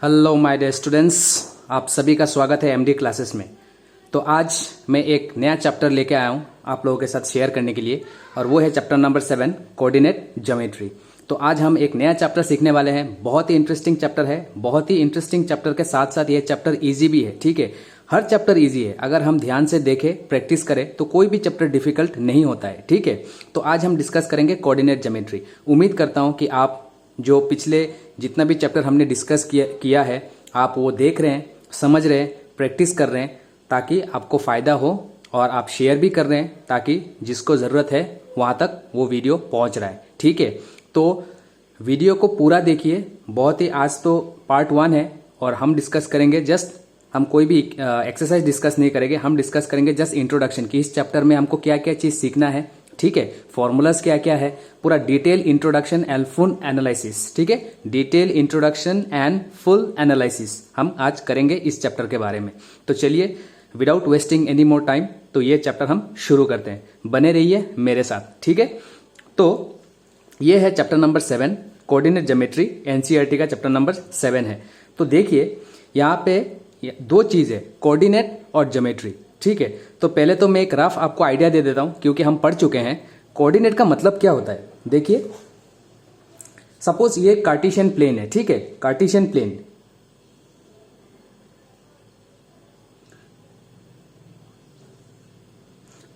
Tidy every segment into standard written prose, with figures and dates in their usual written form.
Hello my dear students, आप सभी का स्वागत है एमडी क्लासेस में। तो आज मैं एक नया चैप्टर लेके आया हूँ आप लोगों के साथ शेयर करने के लिए, और वो है चैप्टर नंबर 7 कोऑर्डिनेट ज्योमेट्री। तो आज हम एक नया चैप्टर सीखने वाले हैं। बहुत ही इंटरेस्टिंग चैप्टर है। बहुत ही इंटरेस्टिंग चैप्टर के साथ साथ ये चैप्टर ईजी भी है। ठीक है, हर चैप्टर ईजी है। अगर हम ध्यान से देखें, प्रैक्टिस करें तो कोई भी चैप्टर डिफिकल्ट नहीं होता है। ठीक है, तो आज हम डिस्कस करेंगे कोऑर्डिनेट ज्योमेट्री। उम्मीद करता हूँ कि आप जो पिछले जितना भी चैप्टर हमने डिस्कस किया है आप वो देख रहे हैं, समझ रहे हैं, प्रैक्टिस कर रहे हैं, ताकि आपको फ़ायदा हो और आप शेयर भी कर रहे हैं ताकि जिसको ज़रूरत है वहाँ तक वो वीडियो पहुँच रहा है। ठीक है, तो वीडियो को पूरा देखिए। बहुत ही आज तो पार्ट 1 है और हम डिस्कस करेंगे हम कोई भी एक्सरसाइज डिस्कस नहीं करेंगे, हम डिस्कस करेंगे जस्ट इंट्रोडक्शन कि इस चैप्टर में हमको क्या क्या चीज़ सीखना है। ठीक है, फॉर्मूलाज क्या क्या है, पूरा detail introduction and full analysis. ठीक है, detail introduction and full analysis हम आज करेंगे इस चैप्टर के बारे में। तो चलिए without wasting any more time, तो ये चैप्टर हम शुरू करते हैं। बने रहिए मेरे साथ। ठीक है, तो ये है chapter number 7 coordinate geometry. NCERT का चैप्टर नंबर 7 है। तो देखिए यहाँ पे दो चीज़ है, कोऑर्डिनेट और ज्योमेट्री। ठीक है, तो पहले तो मैं एक रफ आपको आइडिया दे देता हूं क्योंकि हम पढ़ चुके हैं। कोऑर्डिनेट का मतलब क्या होता है, देखिए सपोज ये कार्टेशियन प्लेन है। ठीक है, कार्टेशियन प्लेन,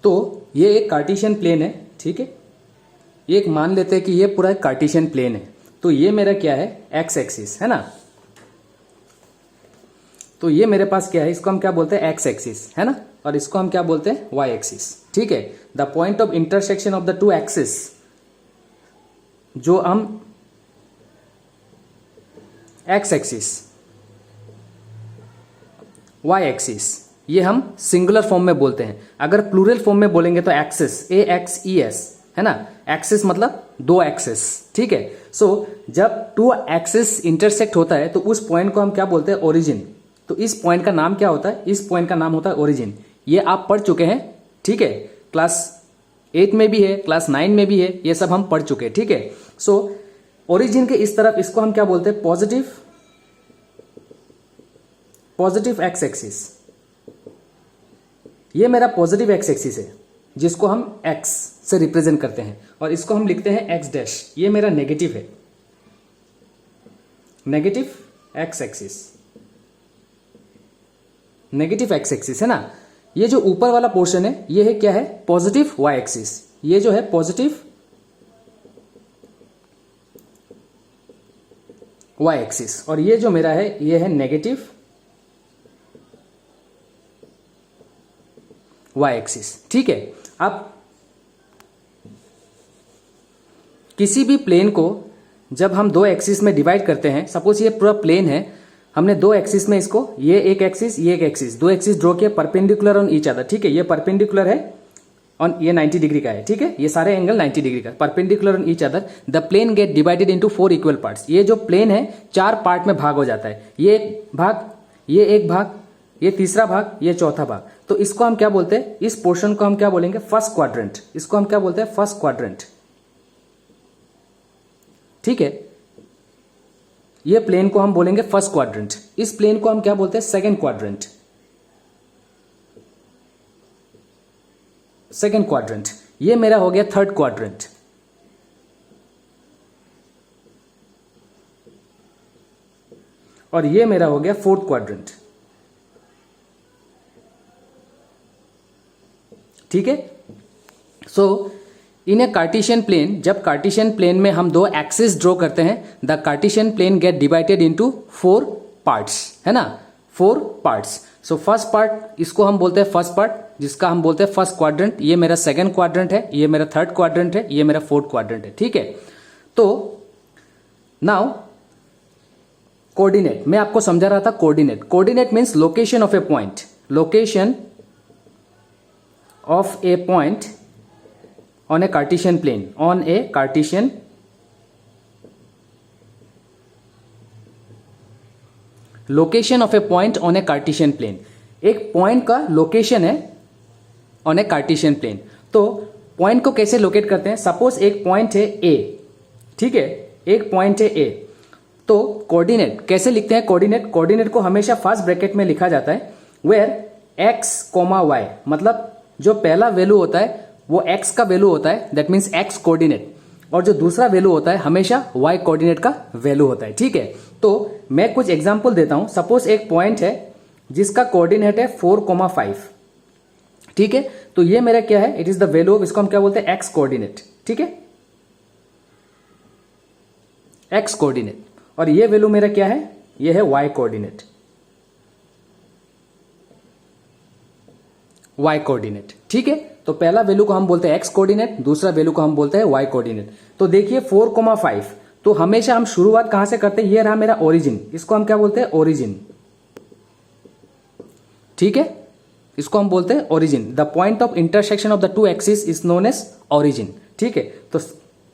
तो ये एक कार्टेशियन प्लेन है। ठीक है, ये एक मान लेते हैं कि ये पूरा एक कार्टेशियन प्लेन है। तो ये मेरा क्या है, एक्स एक्सिस है ना। तो ये मेरे पास क्या है, इसको हम क्या बोलते हैं, एक्स एक्सिस है ना, और इसको हम क्या बोलते हैं, वाई एक्सिस। ठीक है, the point of intersection of the two axis, जो हम एक्स एक्सिस वाई एक्सिस, ये हम सिंगुलर फॉर्म में बोलते हैं। अगर प्लूरल फॉर्म में बोलेंगे तो एक्सिस, ए एक्स ई एस है ना। एक्सिस मतलब दो एक्सिस। ठीक है, सो जब टू एक्सिस इंटरसेक्ट होता है तो उस पॉइंट को हम क्या बोलते हैं, ओरिजिन। तो इस पॉइंट का नाम क्या होता है, इस पॉइंट का नाम होता है ओरिजिन। ये आप पढ़ चुके हैं। ठीक है, क्लास 8 में भी है, क्लास 9 में भी है, ये सब हम पढ़ चुके हैं। ठीक है, सो ओरिजिन के इस तरफ इसको हम क्या बोलते हैं, पॉजिटिव एक्स एक्सिस। ये मेरा पॉजिटिव एक्स एक्सिस है जिसको हम एक्स से रिप्रेजेंट करते हैं, और इसको हम लिखते हैं एक्स डैश। ये मेरा नेगेटिव है, negative x axis, negative x axis है ना। ये जो ऊपर वाला पोर्शन है ये है क्या है, पॉजिटिव वाई एक्सिस। ये जो है पॉजिटिव वाई एक्सिस, और ये जो मेरा है ये है नेगेटिव वाई एक्सिस। ठीक है, अब किसी भी प्लेन को जब हम दो एक्सिस में डिवाइड करते हैं, सपोज ये पूरा प्लेन है, हमने दो एक्सिस में इसको, ये एक एक्सिस, ये एक एक्सिस, दो एक्सिस ड्रॉ किया परपेंडिकुलर ऑन ईच अदर। ठीक है, ये परपेंडिकुलर है ऑन, ये 90 डिग्री का है। ठीक है, ये सारे एंगल 90 डिग्री का, perpendicular on each other. The plane get divided into 4 equal parts. ये जो प्लेन है 4 पार्ट में भाग हो जाता है। ये एक भाग, ये एक भाग, ये तीसरा भाग, ये चौथा भाग। तो इसको हम क्या बोलते हैं, इस पोर्शन को हम क्या बोलेंगे, फर्स्ट क्वाड्रेंट। इसको हम क्या बोलते हैं, फर्स्ट क्वाड्रेंट। ठीक है, ये प्लेन को हम बोलेंगे फर्स्ट क्वाड्रेंट। इस प्लेन को हम क्या बोलते हैं, सेकंड क्वाड्रेंट। सेकंड क्वाड्रेंट, ये मेरा हो गया थर्ड क्वाड्रेंट। और ये मेरा हो गया फोर्थ क्वाड्रेंट। ठीक है, so in a Cartesian plane, जब कार्टेशियन प्लेन में हम दो एक्सिस ड्रॉ करते हैं, the Cartesian plane get divided into 4 parts है ना, 4 पार्ट्स। सो फर्स्ट पार्ट, इसको हम बोलते हैं फर्स्ट पार्ट, जिसका हम बोलते हैं फर्स्ट क्वाड्रेंट। ये मेरा सेकंड क्वाड्रेंट है, ये मेरा थर्ड क्वाड्रेंट है, ये मेरा फोर्थ क्वाड्रेंट है। ठीक है, तो नाउ कोऑर्डिनेट, मैं आपको समझा रहा था coordinate. Coordinate means location of a point, location of a point on a Cartesian plane, on a Cartesian location of a point on a Cartesian plane। एक पॉइंट का लोकेशन है ऑन ए कार्टेशियन प्लेन। तो point को कैसे locate करते हैं, suppose एक point है ए। ठीक है, एक पॉइंट है ए, तो कोऑर्डिनेट कैसे लिखते हैं? कोऑर्डिनेट को हमेशा फर्स्ट ब्रैकेट में लिखा जाता है, वेयर एक्स कोमा वाई, मतलब जो पहला वैल्यू होता है वो एक्स का वैल्यू होता है, दैट मीन्स एक्स कोऑर्डिनेट, और जो दूसरा वैल्यू होता है हमेशा वाई कोऑर्डिनेट का वैल्यू होता है। ठीक है, तो मैं कुछ एग्जांपल देता हूं। सपोज एक पॉइंट है जिसका कोऑर्डिनेट है 4,5, ठीक है, तो ये मेरा क्या है? It is the value of, इसको हम क्या बोलते हैं? X coordinate. ठीक है, एक्स कोऑर्डिनेट, और ये वैल्यू मेरा क्या है? ये है वाई कोऑर्डिनेट, वाई कोऑर्डिनेट। ठीक है, तो पहला वैल्यू को हम बोलते हैं एक्स कोऑर्डिनेट, दूसरा वैल्यू को हम बोलते हैं वाई कोऑर्डिनेट। तो देखिए 4,5, तो हमेशा हम शुरुआत कहां से करते हैं? ये रहा मेरा ओरिजिन, इसको हम क्या बोलते हैं? ओरिजिन। ठीक है, इसको हम बोलते हैं origin. The point of intersection of the two axis is known as origin. ठीक है, तो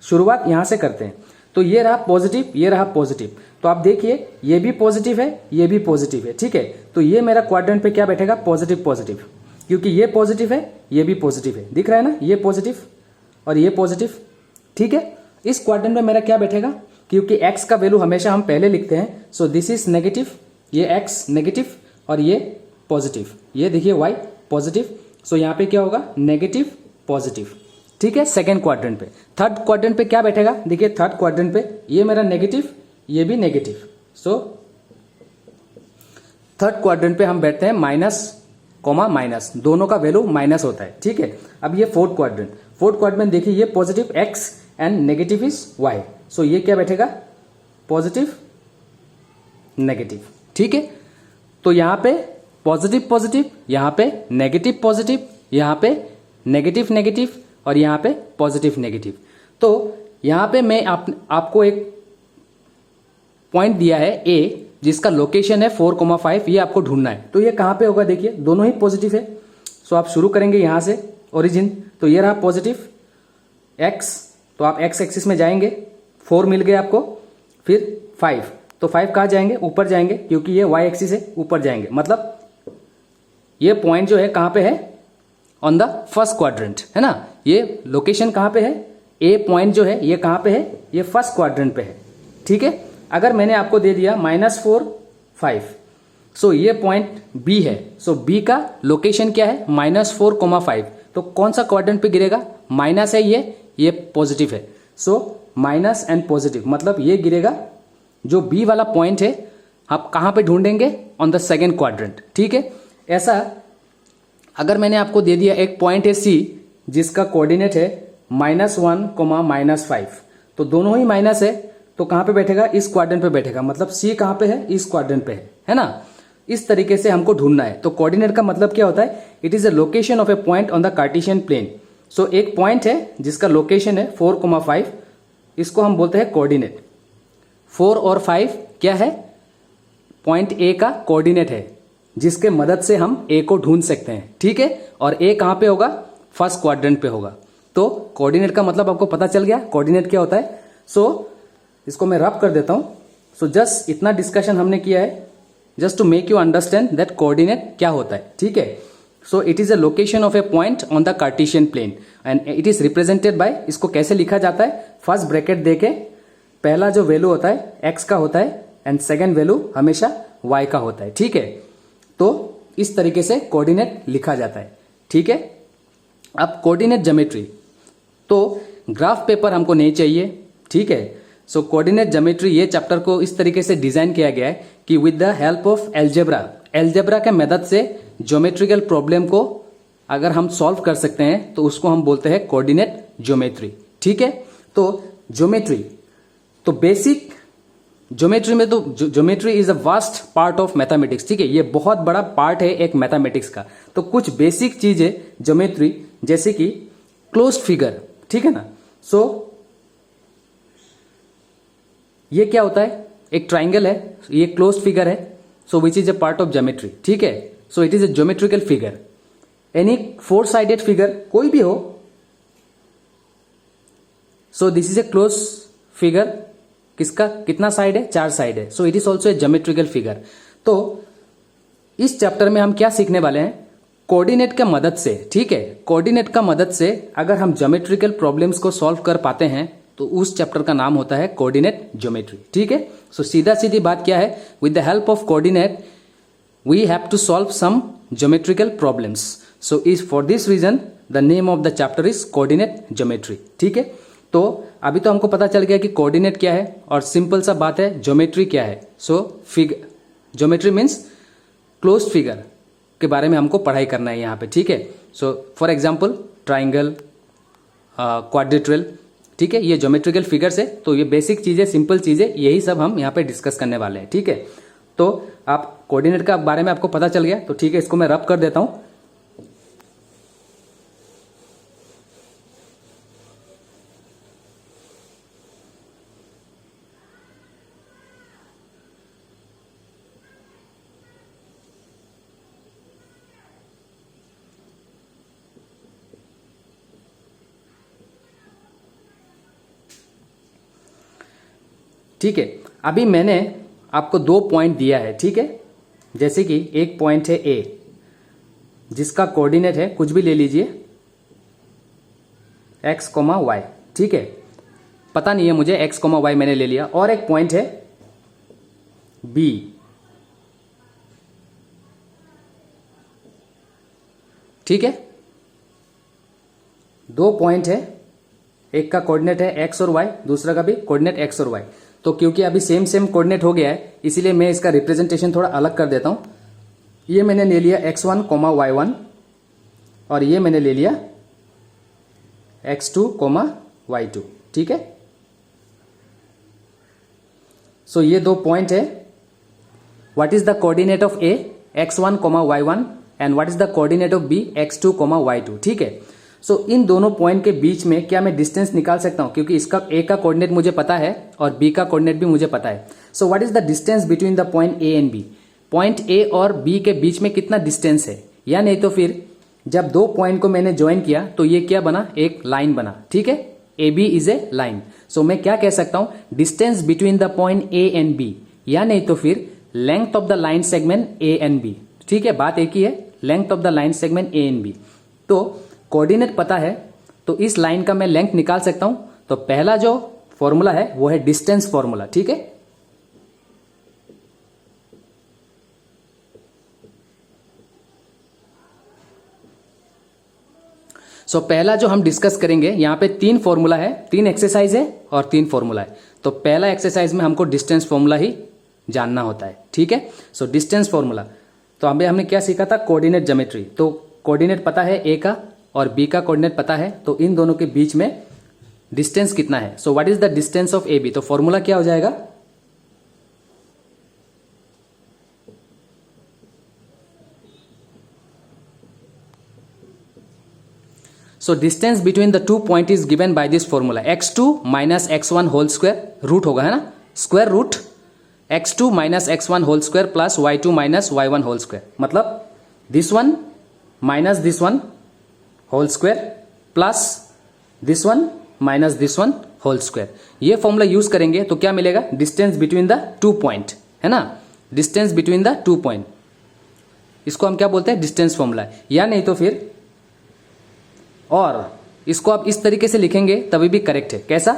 शुरुआत यहां से करते हैं। तो ये रहा पॉजिटिव, ये रहा पॉजिटिव, तो आप देखिए ये भी पॉजिटिव है, ये भी पॉजिटिव है। ठीक है, तो ये मेरा क्वाड्रेंट पे क्या बैठेगा? पॉजिटिव पॉजिटिव, क्योंकि ये पॉजिटिव है, ये भी पॉजिटिव है, दिख रहा है ना? ये पॉजिटिव और ये पॉजिटिव। ठीक है, इस क्वाड्रेंट में मेरा क्या बैठेगा? क्योंकि x का वैल्यू हमेशा हम पहले लिखते हैं, सो दिस इज नेगेटिव, ये x नेगेटिव और ये पॉजिटिव, ये देखिए y पॉजिटिव, सो यहां पे क्या होगा? Negative positive. ठीक है, सेकेंड क्वाड्रेंट पे। थर्ड क्वाड्रेंट पे क्या बैठेगा? देखिए थर्ड क्वाड्रेंट पे ये मेरा नेगेटिव, ये भी नेगेटिव, सो थर्ड क्वाड्रेंट पे हम बैठते हैं माइनस कॉमा माइनस, दोनों का वैल्यू माइनस होता है। ठीक है, अब ये फोर्थ क्वाड्रेंट देखिए, ये positive x and negative is y, सो ये क्या बैठेगा? Positive negative. ठीक है, तो यहां पे पॉजिटिव पॉजिटिव, यहां पे नेगेटिव पॉजिटिव, यहां पे नेगेटिव नेगेटिव और यहां पे पॉजिटिव नेगेटिव। तो यहां पे मैं आपको एक पॉइंट दिया है A, जिसका लोकेशन है 4,5, ये आपको ढूंढना है। तो ये कहां पे होगा? देखिए दोनों ही पॉजिटिव है, सो आप शुरू करेंगे यहां से ओरिजिन, तो ये रहा पॉजिटिव x, तो आप x एक्सिस में जाएंगे, 4 मिल गए आपको, फिर 5, तो 5 कहां जाएंगे? ऊपर जाएंगे, क्योंकि ये y एक्सिस है, ऊपर जाएंगे, मतलब ये पॉइंट जो है कहां पे है? ऑन द फर्स्ट क्वाड्रेंट, है ना? ये लोकेशन कहां पे है? A पॉइंट जो है ये कहां पे है? ये फर्स्ट क्वाड्रेंट पे है। ठीक है, अगर मैंने आपको दे दिया -4, 5, सो ये पॉइंट B है, सो B का लोकेशन क्या है? -4,5, तो कौन सा क्वाड्रेंट पे गिरेगा? माइनस है ये पॉजिटिव है, सो माइनस एंड पॉजिटिव, मतलब ये गिरेगा। जो B वाला पॉइंट है आप कहां पे ढूंढेंगे? On the second quadrant. ठीक है, ऐसा अगर मैंने आपको दे दिया एक पॉइंट है C, जिसका कोऑर्डिनेट है -1, -5, तो दोनों ही माइनस है, तो कहां पे बैठेगा? इस क्वाड्रेंट पे बैठेगा, मतलब C कहां पे है? इस क्वाड्रेंट पे है ना? इस तरीके से हमको ढूंढना है। तो कोऑर्डिनेट का मतलब क्या होता है? It is a location of a point on the Cartesian plane. So एक पॉइंट है जिसका लोकेशन है 4,5, इसको हम बोलते हैं कोऑर्डिनेट। 4 और 5 क्या है? पॉइंट A का कोऑर्डिनेट है, जिसके मदद से हम A को ढूंढ सकते हैं। ठीक है, और A कहां पे होगा? फर्स्ट क्वाड्रेंट पे होगा। तो कोऑर्डिनेट का मतलब आपको पता चल गया कोऑर्डिनेट क्या होता है। सो इसको मैं रब कर देता हूं। सो जस्ट इतना डिस्कशन हमने किया है, just to make you understand that coordinate क्या होता है। ठीक है, so it is a location of a point on the Cartesian plane and it is represented by, इसको कैसे लिखा जाता है? फर्स्ट ब्रैकेट देके पहला जो वैल्यू होता है x का होता है एंड सेकेंड वैल्यू हमेशा y का होता है। ठीक है, तो इस तरीके से कोऑर्डिनेट लिखा जाता है। ठीक है, अब कोऑर्डिनेट ज्योमेट्री, तो ग्राफ पेपर हमको नहीं चाहिए। ठीक है, सो कोऑर्डिनेट ज्योमेट्री ये चैप्टर को इस तरीके से डिजाइन किया गया है कि with the help of algebra के मदद से ज्योमेट्रिकल प्रॉब्लम को अगर हम सॉल्व कर सकते हैं तो उसको हम बोलते हैं कोऑर्डिनेट ज्योमेट्री। ठीक है, तो ज्योमेट्री, तो बेसिक ज्योमेट्री में, तो geometry is a vast part of mathematics. ठीक है, ये बहुत बड़ा पार्ट है एक मैथमेटिक्स का। तो कुछ बेसिक चीजें ज्योमेट्री, जैसे कि क्लोज्ड फिगर, ठीक है ना? सो ये क्या होता है? एक ट्राइंगल है, ये क्लोज्ड फिगर है, so which is a part of geometry. ठीक है, so it is a geometrical figure. Any 4 sided figure कोई भी हो, so this is a close figure. किसका कितना साइड है? 4 साइड है, so it is also a geometrical figure. तो इस चैप्टर में हम क्या सीखने वाले हैं? कोऑर्डिनेट का मदद से, ठीक है, कोऑर्डिनेट का मदद से अगर हम ज्योमेट्रिकल प्रॉब्लम्स को सॉल्व कर पाते हैं तो उस चैप्टर का नाम होता है कोऑर्डिनेट ज्योमेट्री। ठीक है, सो सीधा सीधी बात क्या है, with the help of coordinate we have to solve some geometrical problems. So is for this reason the name of the chapter is coordinate geometry. ठीक है, तो अभी तो हमको पता चल गया कि कोऑर्डिनेट क्या है और सिंपल सा बात है ज्योमेट्री क्या है। So figure, geometry means closed figure के बारे में हमको पढ़ाई करना है यहाँ पे। ठीक है, so for example triangle, quadrilateral, ठीक है, ये ज्योमेट्रिकल फिगर्स है। तो ये बेसिक चीजें, सिंपल चीजें, यही सब हम यहाँ पे डिस्कस करने वाले हैं। ठीक है, तो आप कोऑर्डिनेट का बारे में आपको पता चल गया, तो ठीक है, इसको मैं रब कर देता हूं। ठीक है, अभी मैंने आपको 2 पॉइंट दिया है। ठीक है, जैसे कि एक पॉइंट है ए जिसका कोऑर्डिनेट है, कुछ भी ले लीजिए, x, y। ठीक है, पता नहीं है मुझे, x, y मैंने ले लिया। और एक पॉइंट है b, ठीक है, 2 पॉइंट है, एक का कोऑर्डिनेट है x और y, दूसरा का भी कोऑर्डिनेट x और y। तो क्योंकि अभी सेम सेम कोऑर्डिनेट हो गया है, इसीलिए मैं इसका रिप्रेजेंटेशन थोड़ा अलग कर देता हूं। ये मैंने ले लिया x1, y1 और ये मैंने ले लिया x2, y2। ठीक है, सो ये 2 पॉइंट है। What is the coordinate of a, x1, y1 and what is the coordinate of b, x2, y2। ठीक है, सो इन दोनों पॉइंट के बीच में क्या मैं डिस्टेंस निकाल सकता हूं, क्योंकि इसका a का कोऑर्डिनेट मुझे पता है और b का कोऑर्डिनेट भी मुझे पता है। So what is the distance between the point a and b, point a और b के बीच में कितना डिस्टेंस है, या नहीं तो फिर जब 2 पॉइंट को मैंने ज्वाइन किया तो ये क्या बना, एक लाइन बना। ठीक है, A B is a line. So मैं क्या कह सकता हूं, distance between the point a and b, या नहीं तो फिर length of the line segment a and b। ठीक है, बात एक ही है, length of the line segment a and b। तो कोऑर्डिनेट पता है तो इस लाइन का मैं लेंथ निकाल सकता हूं। तो पहला जो फॉर्मूला है वो है डिस्टेंस फॉर्मूला। ठीक है, सो पहला जो हम डिस्कस करेंगे, यहां पे 3 फॉर्मूला है, 3 एक्सरसाइज है और 3 फॉर्मूला है। तो पहला एक्सरसाइज में हमको डिस्टेंस फॉर्मूला ही जानना होता है। ठीक है, सो डिस्टेंस फॉर्मूला, तो हमने क्या सीखा था, कोऑर्डिनेट ज्योमेट्री। तो कोऑर्डिनेट पता है ए का और बी का कोऑर्डिनेट पता है, तो इन दोनों के बीच में डिस्टेंस कितना है। So what is the distance of A B, तो फॉर्मूला क्या हो जाएगा, so distance between the 2 point is given by this formula, x2 minus x1 whole square, root होगा है ना, square root x2 minus x1 whole square plus y2 minus y1 whole square, मतलब this one minus this one whole square plus this one minus this one whole square. ये formula use करेंगे तो क्या मिलेगा, distance between the 2 point, है ना, distance between the 2 point, इसको हम क्या बोलते हैं, डिस्टेंस फॉर्मूला। या नहीं तो फिर, और इसको आप इस तरीके से लिखेंगे तभी भी करेक्ट है। कैसा,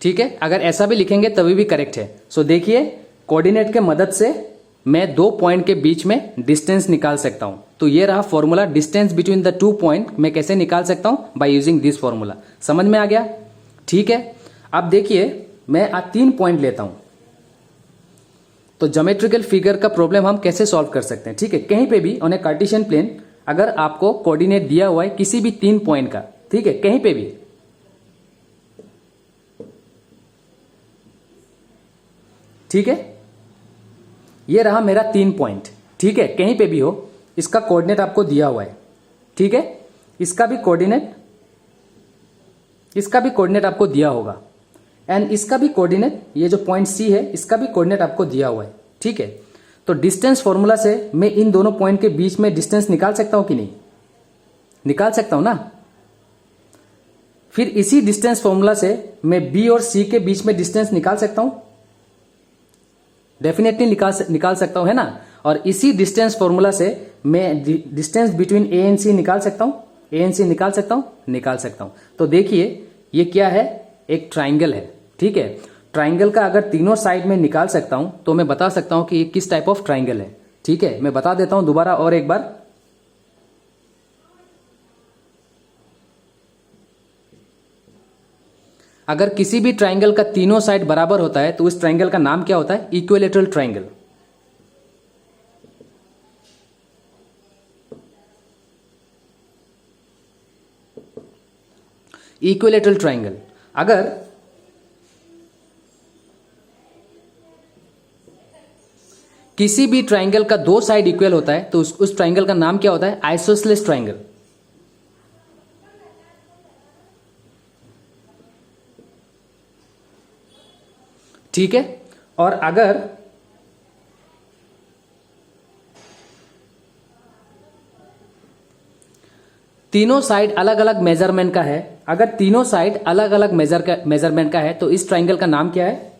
ठीक है, अगर ऐसा भी लिखेंगे तभी भी करेक्ट है। सो देखिए, कोऑर्डिनेट के मदद से मैं 2 पॉइंट के बीच में डिस्टेंस निकाल सकता हूं। तो ये रहा formula, distance between the 2 point मैं कैसे निकाल सकता हूं, बाय यूजिंग दिस फॉर्मूला। समझ में आ गया, ठीक है। अब देखिए, मैं 3 पॉइंट लेता हूं, तो ज्योमेट्रिकल फिगर का प्रॉब्लम हम कैसे सॉल्व कर सकते हैं। ठीक है, कहीं पे भी ऑन ए कार्टेशियन प्लेन अगर आपको कोऑर्डिनेट दिया हुआ है किसी भी 3 पॉइंट का, ठीक है, कहीं पे भी, ठीक है, ये रहा मेरा 3 पॉइंट, ठीक है, कहीं पे भी हो, इसका कोऑर्डिनेट आपको दिया हुआ है, ठीक है, इसका भी कोऑर्डिनेट आपको दिया होगा, एंड इसका भी कोऑर्डिनेट, ये जो पॉइंट सी है इसका भी कोऑर्डिनेट आपको दिया हुआ है, ठीक है। तो डिस्टेंस फॉर्मूला से मैं इन दोनों पॉइंट के बीच में डिस्टेंस निकाल सकता हूं कि नहीं, निकाल सकता हूं ना। फिर इसी डिस्टेंस फॉर्मूला से मैं बी और सी के बीच में डिस्टेंस निकाल सकता हूं, डेफिनेटली निकाल सकता हूं, है ना। और इसी डिस्टेंस फॉर्मूला से मैं डिस्टेंस बिटवीन ए एंड सी निकाल सकता हूं, ए एंड सी निकाल सकता हूं। तो देखिए ये क्या है, एक ट्राइंगल है, ठीक है। ट्राइंगल का अगर तीनों साइड में निकाल सकता हूं तो मैं बता सकता हूं कि ये किस टाइप ऑफ ट्राइंगल है, ठीक है। मैं बता देता हूं दोबारा और एक बार। अगर किसी भी ट्राइंगल का तीनों साइड बराबर होता है तो उस ट्राइंगल का नाम क्या होता है, इक्विलैटरल ट्राइंगल। Equilateral triangle. अगर किसी भी ट्राइंगल का दो साइड इक्वल होता है तो उस ट्राइंगल का नाम क्या होता है, आइसोसेलेस ट्राइंगल। ठीक है। और अगर तीनों साइड अलग अलग मेजरमेंट का है, अगर तीनों साइड अलग अलग मेजरमेंट का है तो इस ट्राइंगल का नाम क्या है,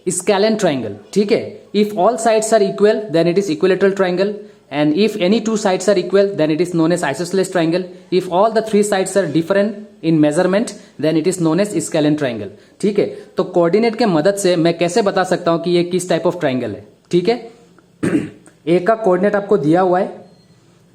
स्केलेन ट्राइंगल। ठीक है। If all sides are equal then it is equilateral triangle, and if any two sides are equal then it is known as isosceles triangle. If all the three sides are different in measurement then it is known as scalene triangle. ठीक है। तो coordinate के मदद से मैं कैसे बता सकता हूं कि ये किस टाइप ऑफ ट्राइंगल है, ठीक है। ए का कोऑर्डिनेट आपको दिया हुआ है,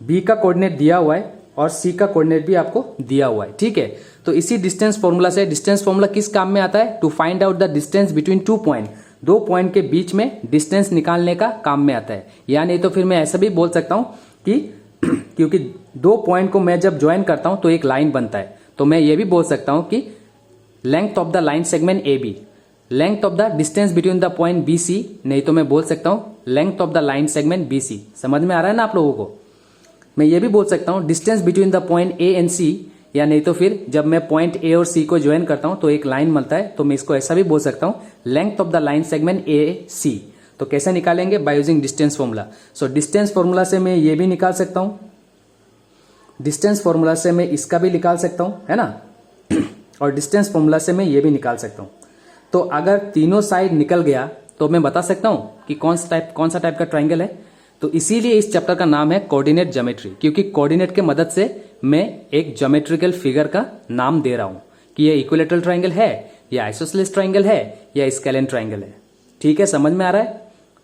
बी का कोऑर्डिनेट दिया हुआ है और सी का कोऑर्डिनेट भी आपको दिया हुआ है, ठीक है। तो इसी डिस्टेंस फॉर्मूला से, डिस्टेंस फॉर्मूला किस काम में आता है, to find out the distance between two point, दो पॉइंट के बीच में डिस्टेंस निकालने का काम में आता है। या नहीं तो फिर मैं ऐसा भी बोल सकता हूं कि क्योंकि दो पॉइंट को मैं जब ज्वाइन करता हूं तो एक लाइन बनता है, तो मैं ये भी बोल सकता हूं कि length of the line segment A B, length of the distance between the point B C, नहीं तो मैं बोल सकता हूं length of the line segment B C. समझ में आ रहा है ना आप लोगों को। मैं ये भी बोल सकता हूं distance between the point A and C, या नहीं तो फिर जब मैं पॉइंट ए और सी को ज्वाइन करता हूं तो एक लाइन बनता है, तो मैं इसको ऐसा भी बोल सकता हूं length of the line segment A C. तो कैसे निकालेंगे, by using distance formula. So distance formula से मैं ये भी निकाल सकता हूं, डिस्टेंस फॉर्मूला से मैं इसका भी निकाल सकता हूं, है ना। और डिस्टेंस फॉर्मूला से मैं ये भी निकाल सकता हूं। तो अगर तीनों साइड निकल गया तो मैं बता सकता हूं कि कौन सा टाइप का ट्राइंगल है। तो इसीलिए इस चैप्टर का नाम है कोऑर्डिनेट ज्योमेट्री, क्योंकि कोऑर्डिनेट के मदद से मैं एक ज्योमेट्रिकल फिगर का नाम दे रहा हूं कि ये इक्विलैटरल ट्राइंगल है, या आइसोसेलेस ट्राइंगल है, या स्केलेन ट्राइंगल है। ठीक है, समझ में आ रहा है।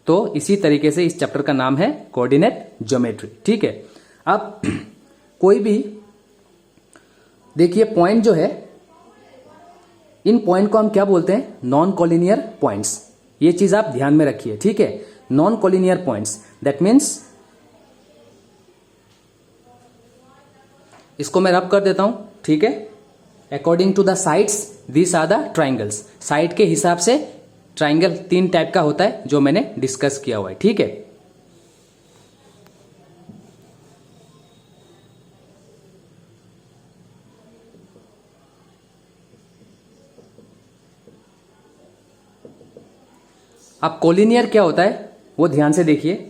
तो इसी तरीके से इस चैप्टर का नाम है कोऑर्डिनेट ज्योमेट्री। ठीक है। अब कोई भी देखिए पॉइंट जो है, इन पॉइंट को हम क्या बोलते हैं, नॉन कॉलिनियर पॉइंट्स। ये चीज आप ध्यान में रखिए, ठीक है। Non collinear points, that means, इसको मैं रब कर देता हूं, ठीक है। According to the sides this are the triangles. Side के हिसाब से ट्राइंगल तीन टाइप का होता है जो मैंने डिस्कस किया हुआ है, ठीक है। अब कोलिनियर क्या होता है वो ध्यान से देखिए।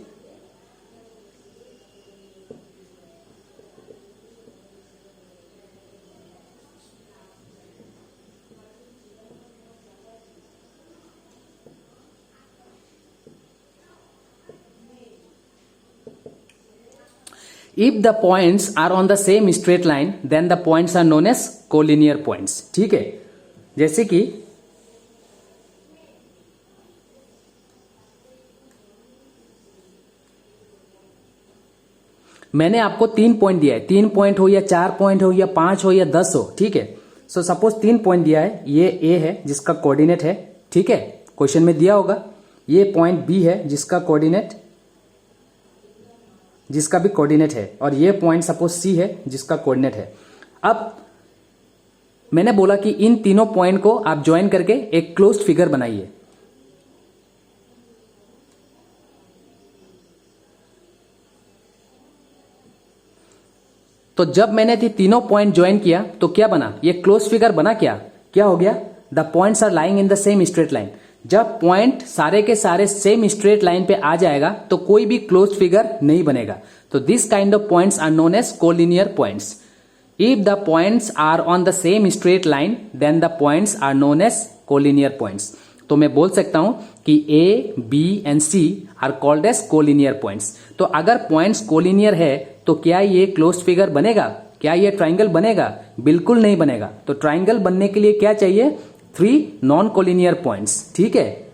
If the points are on the same straight line, then the points are known as collinear points. ठीक है। जैसे कि मैंने आपको 3 पॉइंट दिया है, 3 पॉइंट हो या 4 पॉइंट हो या 5 हो या 10 हो, ठीक है। सो सपोज 3 पॉइंट दिया है, ये ए है जिसका कोऑर्डिनेट है, ठीक है, क्वेश्चन में दिया होगा। ये पॉइंट बी है जिसका भी कोऑर्डिनेट है, और ये पॉइंट सपोज सी है जिसका कोऑर्डिनेट है। अब मैंने बोला कि इन तीनों पॉइंट को आप ज्वाइन करके एक क्लोज्ड फिगर बनाइए। तो जब मैंने तीनों पॉइंट ज्वाइन किया तो क्या बना, ये क्लोज फिगर बना। क्या हो गया, the points are lying in the same straight line. जब पॉइंट सारे के सारे सेम स्ट्रेट लाइन पे आ जाएगा तो कोई भी क्लोज फिगर नहीं बनेगा। तो this kind of points are known as collinear points. If the points are on the same straight line then the points are known as collinear points. तो मैं बोल सकता हूं कि A, B and C are called as collinear points. तो अगर points collinear है तो क्या ये क्लोज्ड फिगर बनेगा? क्या ये ट्राइंगल बनेगा? बिल्कुल नहीं बनेगा। तो ट्राइंगल बनने के लिए क्या चाहिए? 3 नॉन कोलिनियर पॉइंट्स। ठीक है,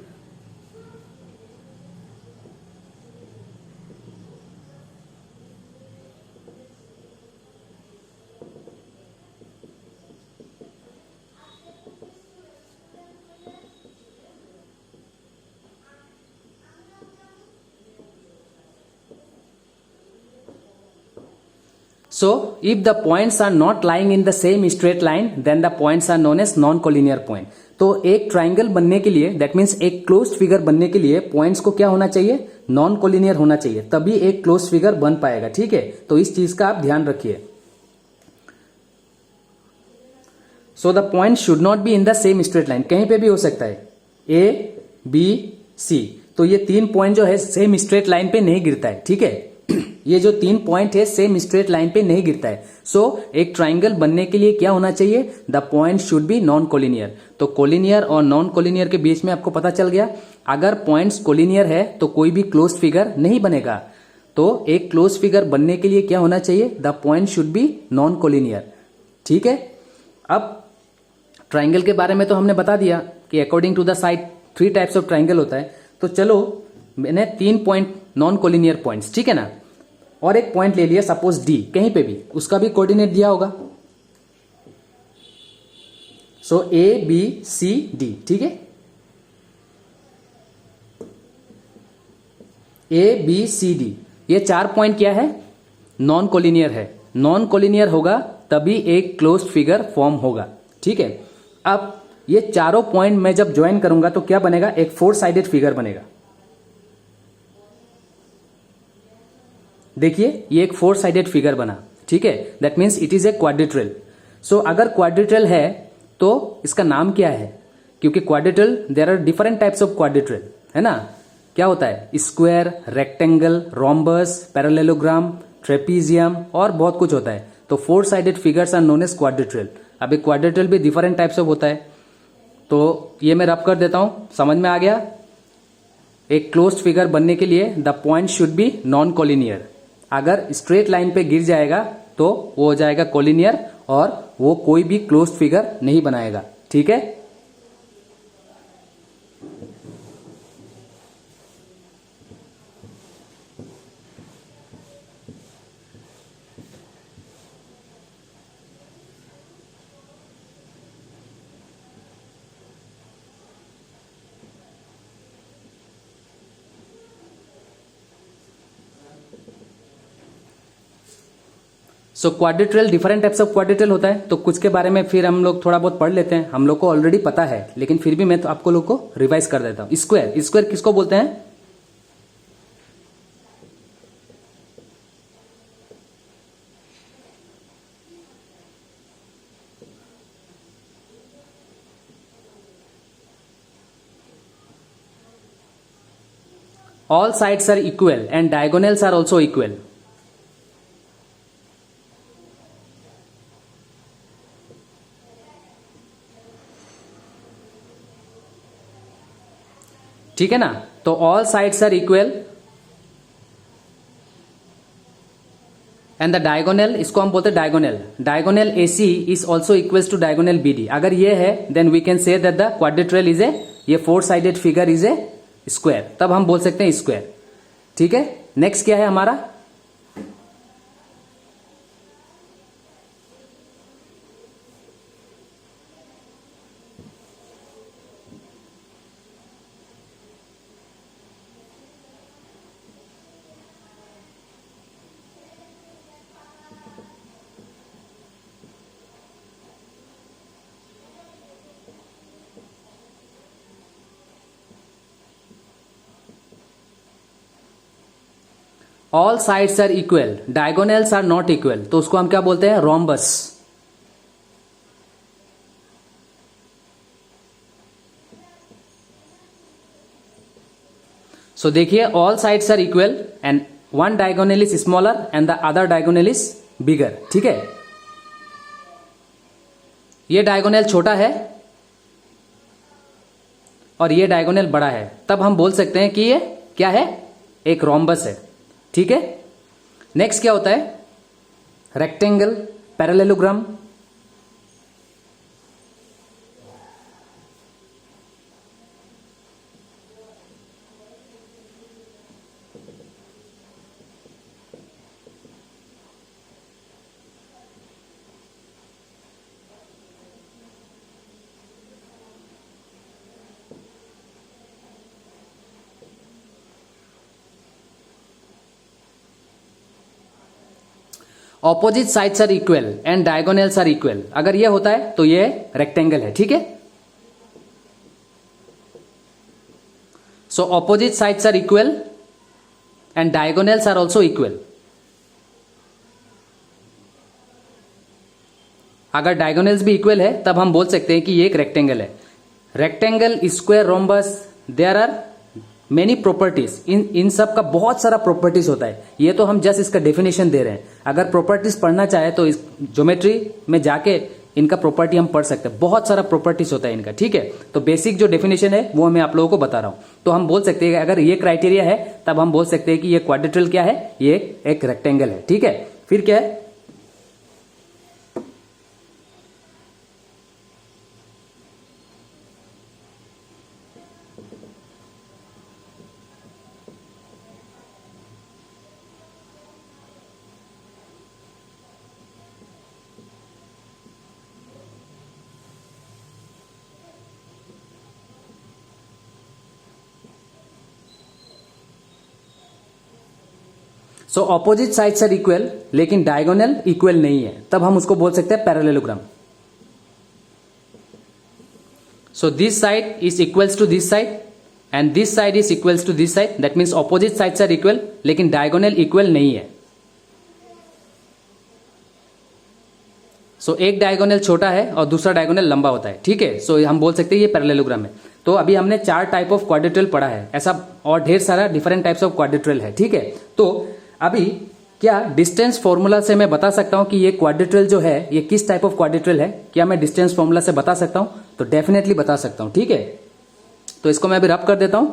so if the points are not lying in the same straight line then the points are known as non collinear point। तो एक ट्राइंगल बनने के लिए, दैट मीन्स एक क्लोज्ड फिगर बनने के लिए पॉइंट्स को क्या होना चाहिए? नॉन कोलिनियर होना चाहिए, तभी एक क्लोज्ड फिगर बन पाएगा। ठीक है, तो इस चीज का आप ध्यान रखिए। So the point should not be in the same straight line. कहीं पे भी हो सकता है, ए, बी, सी। तो ये 3 पॉइंट जो है सेम स्ट्रेट लाइन पे नहीं गिरता है। ठीक है, ये जो 3 पॉइंट है सेम स्ट्रेट लाइन पे नहीं गिरता है। सो एक ट्राइंगल बनने के लिए क्या होना चाहिए? The point should be non collinear. तो कोलिनियर और नॉन कोलिनियर के बीच में आपको पता चल गया। अगर पॉइंट्स कोलिनियर है तो कोई भी क्लोज्ड फिगर नहीं बनेगा। तो एक क्लोज्ड फिगर बनने के लिए क्या होना चाहिए? The point should be non collinear. ठीक है, अब ट्राइंगल के बारे में तो हमने बता दिया कि according to the side 3 types of triangle होता है। तो चलो, मैंने 3 पॉइंट नॉन कोलिनियर पॉइंट्स, ठीक है ना, और एक पॉइंट ले लिया सपोज डी, कहीं पे भी, उसका भी कोऑर्डिनेट दिया होगा। सो ए, बी, सी, डी। ठीक है, ए, बी, सी, डी, ये 4 पॉइंट क्या है? नॉन कोलिनियर है। नॉन कोलिनियर होगा तभी एक क्लोज्ड फिगर फॉर्म होगा। ठीक है, अब ये चारों पॉइंट मैं जब ज्वाइन करूंगा तो क्या बनेगा? एक 4 साइडेड फिगर बनेगा। देखिए, ये एक 4 साइडेड फिगर बना। ठीक है, that means it is a quadrilateral. So अगर क्वाड्रिट्रल है तो इसका नाम क्या है? क्योंकि quadrilateral, there are different types of quadrilateral, है ना। क्या होता है? Square, rectangle, rhombus, parallelogram, trapezium और बहुत कुछ होता है। तो 4 sided figures are known as quadrilateral. अभी क्वाड्रिट्रल भी डिफरेंट टाइप्स ऑफ होता है। तो ये मैं रब कर देता हूं, समझ में आ गया? एक क्लोज्ड फिगर बनने के लिए the point should be non collinear. अगर स्ट्रेट लाइन पे गिर जाएगा तो वो हो जाएगा कोलिनियर और वो कोई भी क्लोज्ड फिगर नहीं बनाएगा। ठीक है, सो क्वाड्रिट्रल, डिफरेंट टाइप्स ऑफ क्वाड्रिट्रल होता है। तो कुछ के बारे में फिर हम लोग थोड़ा बहुत पढ़ लेते हैं। हम लोग को ऑलरेडी पता है, लेकिन फिर भी मैं तो आपको लोग को रिवाइज कर देता हूं। स्क्वायर, स्क्वायर किसको बोलते हैं? All sides are equal and diagonals are also equal. ठीक है ना, तो all sides are equal and the diagonal, इसको हम बोलते हैं diagonal. Diagonal AC is also equals to diagonal BD। अगर ये है then we can say that the quadrilateral is a, ये 4 sided figure is a square, तब हम बोल सकते हैं स्क्वायर। ठीक है, नेक्स्ट क्या है हमारा? All sides are equal, diagonals are not equal, तो उसको हम क्या बोलते हैं? रोम्बस। सो देखिए, all sides are equal and one diagonal is smaller and the other diagonal is bigger. ठीक है, ये डायगोनल छोटा है और ये डायगोनल बड़ा है, तब हम बोल सकते हैं कि ये क्या है, एक रोम्बस है। ठीक है। नेक्स्ट क्या होता है, rectangle, parallelogram. Opposite sides are equal and diagonals are equal. अगर ये होता है तो ये रेक्टेंगल है। ठीक है। So opposite sides are equal and diagonals are also equal. अगर डायगोनल्स भी इक्वल है तब हम बोल सकते हैं कि ये एक रेक्टेंगल है। Rectangle, square, rhombus, there are many properties. इन सब का बहुत सारा प्रॉपर्टीज होता है। ये तो हम जस्ट इसका डेफिनेशन दे रहे हैं। अगर प्रॉपर्टीज पढ़ना चाहे तो इस ज्योमेट्री में जाके इनका प्रॉपर्टी हम पढ़ सकते हैं। बहुत सारा प्रॉपर्टीज होता है इनका। ठीक है। तो बेसिक जो डेफिनेशन है वो मैं आप लोगों को बता रहा हूं। तो हम बोल सकते हैं अगर ये क्राइटेरिया है तब हम बोल सकते हैं कि ये क्वाड्रेट्रल क्या है, ये एक रेक्टेंगल है। ठीक है। फिर क्या है, so opposite sides are equal लेकिन डायगोनल इक्वल नहीं है, तब हम उसको बोल सकते हैं parallelogram. So this side is equals to this side and this side is equals to this side. That means opposite sides are equal लेकिन डायगोनल इक्वल नहीं है। सो एक डायगोनल छोटा है और दूसरा डायगोनल लंबा होता है। ठीक है। सो हम बोल सकते हैं ये पैरेललोग्राम है। तो अभी हमने 4 टाइप ऑफ क्वाड्रेट्रल पढ़ा है, ऐसा और ढेर सारा डिफरेंट टाइप्स ऑफ क्वाड्रेट्रल है। ठीक है। तो अभी क्या डिस्टेंस फॉर्मूला से मैं बता सकता हूं कि ये क्वाड्रेट्रल जो है ये किस टाइप ऑफ क्वाड्रेट्रल है? क्या मैं डिस्टेंस फॉर्मूला से बता सकता हूं? तो डेफिनेटली बता सकता हूं। ठीक है। तो इसको मैं अभी रब कर देता हूं।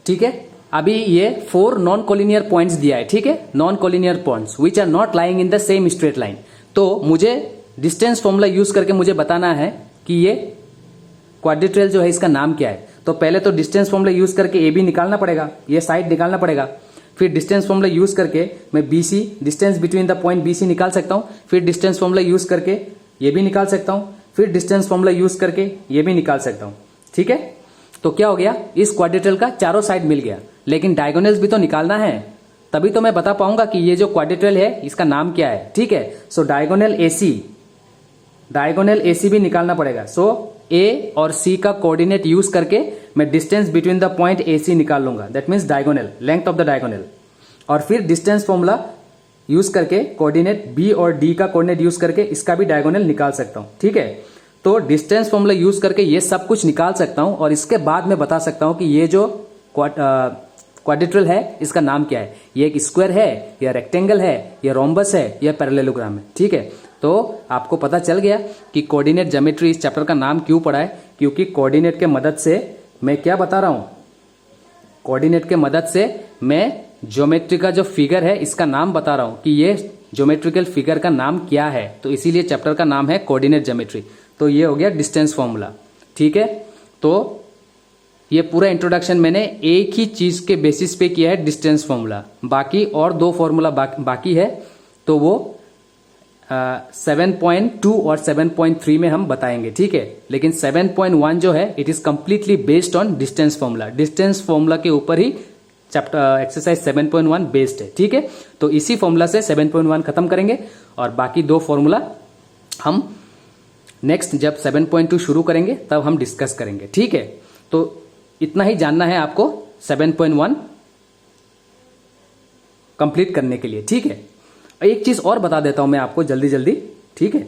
ठीक है। अभी ये 4 नॉन कोलिनियर पॉइंट्स दिया है। ठीक है। Non collinear points which are not lying in the same straight line. तो मुझे डिस्टेंस फॉर्मूला यूज करके मुझे बताना है कि ये क्वाड्रेट्रल जो है इसका नाम क्या है। तो पहले तो डिस्टेंस फॉर्मूला यूज करके ए बी निकालना पड़ेगा, ये साइड निकालना पड़ेगा। फिर डिस्टेंस फॉर्मूला यूज करके मैं BC, distance between the point BC निकाल सकता हूं। फिर डिस्टेंस फॉर्मूला यूज करके ये भी निकाल सकता हूं। फिर डिस्टेंस फॉर्मूला यूज करके ये भी निकाल सकता हूं। ठीक है। तो क्या हो गया, इस क्वाड्रेट्रल का चारों साइड मिल गया, लेकिन डायगोनल्स भी तो निकालना है, तभी तो मैं बता पाऊंगा कि ये जो क्वाड्रेट्रल है इसका नाम क्या है। ठीक है। सो डायगोनल एसी भी निकालना पड़ेगा। सो ए और सी का कोऑर्डिनेट यूज करके मैं distance between the point A C निकाल लूंगा। That means diagonal, length of the diagonal. और फिर डिस्टेंस फॉर्मूला यूज करके कोऑर्डिनेट बी और डी का कोऑर्डिनेट यूज करके इसका भी डायगोनल निकाल सकता हूं। ठीक है। तो डिस्टेंस फॉर्मूला यूज करके ये सब कुछ निकाल सकता हूं और इसके बाद मैं बता सकता हूं कि ये जो क्वाड्रेट्रल है इसका नाम क्या है। ये एक स्क्वायर है या रेक्टेंगल है या रोम्बस है या पैरेललोग्राम है। ठीक है। तो आपको पता चल गया कि कोऑर्डिनेट ज्योमेट्री इस चैप्टर का नाम क्यों पड़ा है, क्योंकि कोऑर्डिनेट के मदद से मैं क्या बता रहा हूं, कोऑर्डिनेट के मदद से मैं ज्योमेट्री का जो फिगर है इसका नाम बता रहा हूं कि ये ज्योमेट्रिकल फिगर का नाम क्या है। तो इसीलिए चैप्टर का नाम है कोऑर्डिनेट ज्योमेट्री। तो ये हो गया डिस्टेंस फॉर्मूला। ठीक है। तो ये पूरा इंट्रोडक्शन मैंने एक ही चीज के बेसिस पे किया है, डिस्टेंस फॉर्मूला। बाकी और 2 फॉर्मूला बाकी है, तो वो 7.2 और 7.3 में हम बताएंगे। ठीक है। लेकिन 7.1 जो है it is completely based on distance formula. Distance formula के ऊपर ही चैप्टर एक्सरसाइज 7.1 बेस्ड है। ठीक है। तो इसी फॉर्मूला से 7.1 खत्म करेंगे और बाकी 2 फॉर्मूला हम नेक्स्ट जब 7.2 शुरू करेंगे तब हम डिस्कस करेंगे। ठीक है। तो इतना ही जानना है आपको 7.1 कंप्लीट करने के लिए। ठीक है। एक चीज और बता देता हूं मैं आपको जल्दी जल्दी। ठीक है।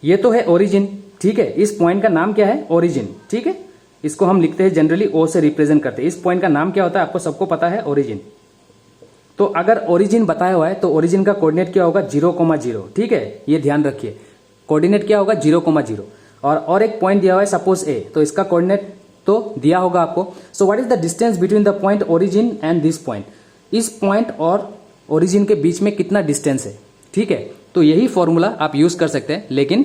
ये तो है ओरिजिन, ठीक है। इस पॉइंट का नाम क्या है? ओरिजिन, ठीक है। इसको हम लिखते हैं जनरली ओ से रिप्रेजेंट करते हैं। इस पॉइंट का नाम क्या होता है आपको सबको पता है? ओरिजिन। तो अगर ओरिजिन बताया हुआ है तो ओरिजिन का कोऑर्डिनेट क्या होगा? 0,0, ठीक है। ये ध्यान रखिए, कोऑर्डिनेट क्या होगा? 0,0। और एक पॉइंट दिया हुआ है सपोज ए, तो इसका कोऑर्डिनेट तो दिया होगा आपको। सो what is the distance between the point origin and this point? इस पॉइंट और ओरिजिन के बीच में कितना डिस्टेंस है, ठीक है। तो यही फॉर्मूला आप यूज कर सकते हैं, लेकिन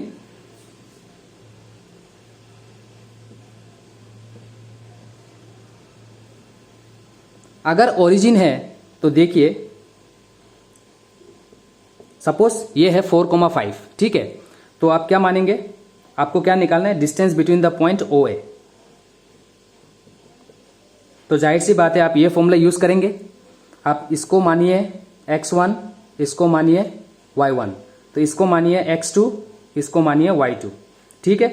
अगर ओरिजिन है तो देखिए सपोज ये है 4,5, ठीक है। तो आप क्या मानेंगे? आपको क्या निकालना है? Distance between the point O A. तो जाहिर सी बात है आप ये फॉर्मूला यूज करेंगे। आप इसको मानिए x1, इसको मानिए y1, तो इसको मानिए x2, इसको मानिए y2, ठीक है।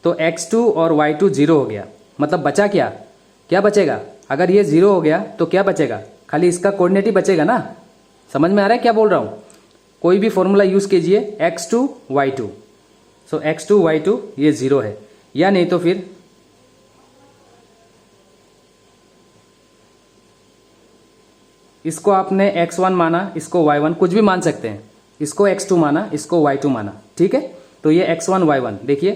तो x2 और y2 0 हो गया, मतलब बचा क्या? क्या बचेगा? अगर ये 0 हो गया तो क्या बचेगा? खाली इसका कोऑर्डिनेट ही बचेगा ना। समझ में आ रहा है क्या बोल रहा हूं? कोई भी फॉर्मूला यूज कीजिए, x2 y2, सो x2 y2 ये 0 है, या नहीं तो फिर इसको आपने x1 माना, इसको y1, कुछ भी मान सकते हैं। इसको x2 माना, इसको y2 माना, ठीक है। तो ये x1 y1, देखिए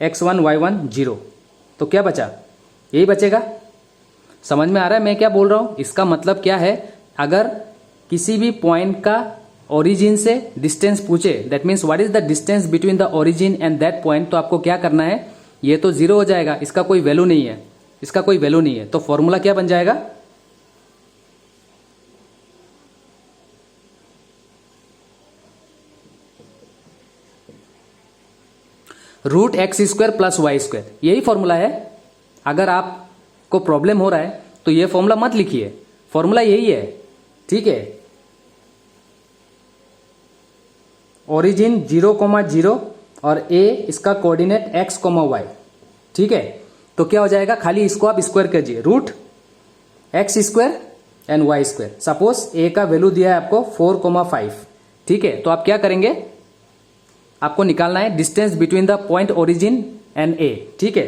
x1 y1 0, तो क्या बचा? यही बचेगा। समझ में आ रहा है मैं क्या बोल रहा हूं? इसका मतलब क्या है? अगर किसी भी पॉइंट का ओरिजिन से डिस्टेंस पूछे, that means what is the distance between the origin and that point, तो आपको क्या करना है? ये तो 0 हो जाएगा, इसका कोई वैल्यू नहीं है, इसका कोई वैल्यू नहीं है। तो फॉर्मूला क्या बन जाएगा? √x² + y², यही फॉर्मूला है। अगर आपको प्रॉब्लम हो रहा है तो ये फॉर्मूला मत लिखिए, फॉर्मूला यही है, ठीक है। ओरिजिन 0,0 और a इसका कोऑर्डिनेट x, y, ठीक है। तो क्या हो जाएगा? खाली इसको आप स्क्वायर कीजिए, √x² and y²। Suppose a का वैल्यू दिया है आपको 4,5, ठीक है। तो आप क्या करेंगे? आपको निकालना है distance between the point origin and a, ठीक है।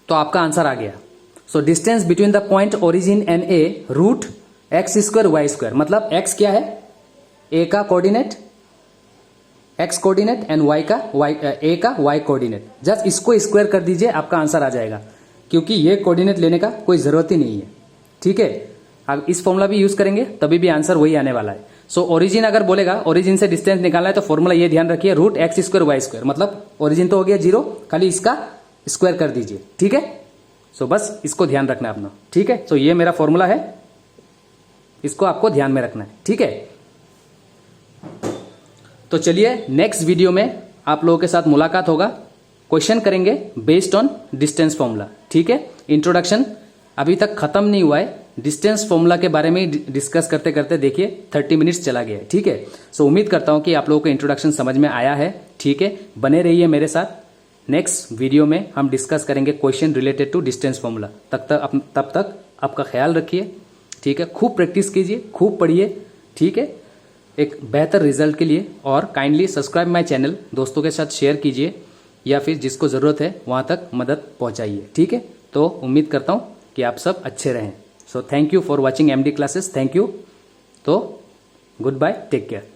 तो आपका आंसर आ गया। सो distance between the point origin and a √x² y², मतलब x क्या है? a का coordinate x coordinate and y का a का y कोऑर्डिनेट। जस्ट इसको स्क्वायर कर दीजिए, आपका आंसर आ जाएगा, क्योंकि ये कोऑर्डिनेट लेने का कोई जरूरत ही नहीं है, ठीक है। अब इस फॉर्मूला भी यूज करेंगे तभी भी आंसर वही आने वाला है। सो ओरिजिन अगर बोलेगा, ओरिजिन से डिस्टेंस निकालना है, तो फॉर्मूला ये ध्यान रखिए, √x² y², मतलब ओरिजिन तो हो गया 0, खाली इसका स्क्वायर कर दीजिए, ठीक है। सो बस इसको ध्यान रखना है अपना, ठीक है। सो ये मेरा फॉर्मूला है, इसको आपको ध्यान में रखना है, ठीक है। तो चलिए नेक्स्ट वीडियो में आप लोगों के साथ मुलाकात होगा, क्वेश्चन करेंगे बेस्ड ऑन डिस्टेंस फॉर्मूला, ठीक है। इंट्रोडक्शन अभी तक खत्म नहीं हुआ है, डिस्टेंस फॉर्मूला के बारे में डिस्कस करते करते देखिए 30 मिनट्स चला गया है, ठीक है। सो उम्मीद करता हूं कि आप लोगों को इंट्रोडक्शन समझ में आया है, ठीक है। बने रहिए मेरे साथ, नेक्स्ट वीडियो में हम डिस्कस करेंगे question related to distance formula. तब तक आपका ख्याल रखिए, ठीक है। खूब प्रैक्टिस कीजिए, खूब पढ़िए, ठीक है, एक बेहतर रिजल्ट के लिए। और काइंडली सब्सक्राइब माय चैनल, दोस्तों के साथ शेयर कीजिए, या फिर जिसको ज़रूरत है वहाँ तक मदद पहुँचाइए, ठीक है। तो उम्मीद करता हूँ कि आप सब अच्छे रहें। So thank you for watching MD classes, thank you. तो गुड बाय, टेक केयर।